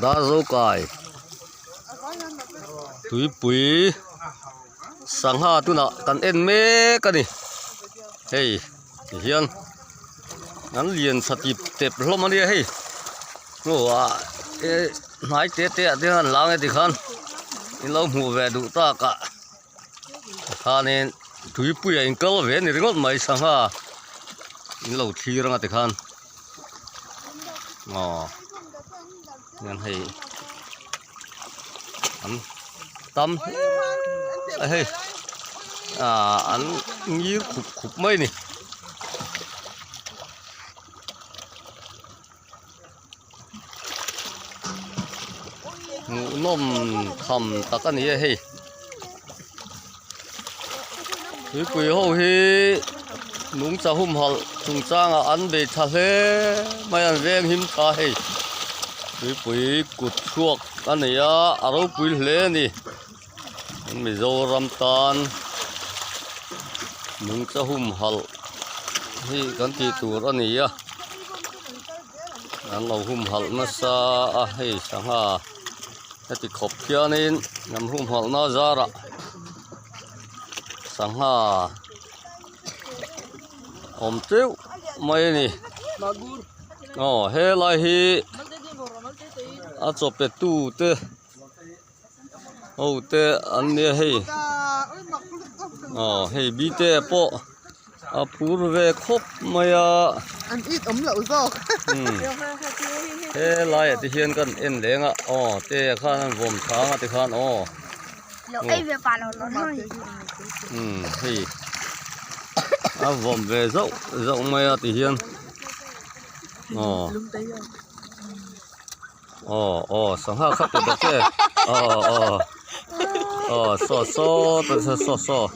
đá dấu cài túi bụi sáng ha tu nọ cần en mê cái này hey hiền ngắn liền sạch dịp tệp lom anh đi hey ngô nói tê tê thế hắn lang thì khan in lâu mua về đủ ta cả khan nên túi bụi anh câu về này ngót mấy sáng ha in lâu thi ra thì khan ngàn hay anh tâm hey anh như khục mấy nè nôm thầm tắc cái này hey cái quỷ hậu hi nung cha hum hal chung chang ăn về thà thế mấy anh về him thà hey cái quỷ cụt chuột anh này aro quỷ lê nè mình dâu ram tan nung cha hum hal hi kan ti tur ani an lo hum hal na sa hi sanga ti khop kianin nam hum hal na zara sanga om teu mai ni he lai hi a chope tu te te an ne hei hei bi te po a pur ve khop maya ăn ít ấm lẩu giò he lai ti hian kan en lenga te khan vom thanga ti khan lẩu ai về bàn nó nói hei a vom ve dậu maya ti hian sang ha khắp được thế so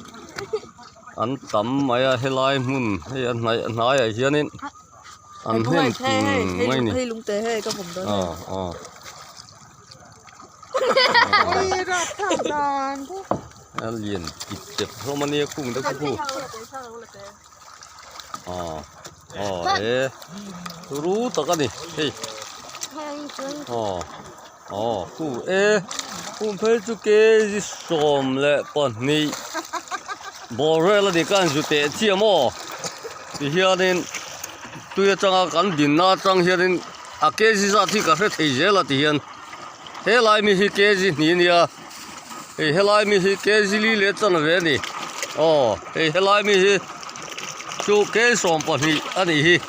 anh tắm mấy hay lai mun hay anh nói ở dưới nên anh hết mấy nè hay lung tê hay các phòng đó anh liền chụp Romania cùng đó cũng rú tao cái này hey cụ cũng phải chú cái gì xóm lệ bọn này bỏ ra là để can chú tệ chia mò thì hiện nên tôi chẳng cần điện na chẳng hiện nên cái gì ra thì cả phải thấy dễ là thì hiện thế lại mình cái gì nhỉ nhỉ thế lại mình cái gì li lệ chẳng về nè thế lại mình chú cái xóm bọn này anh ấy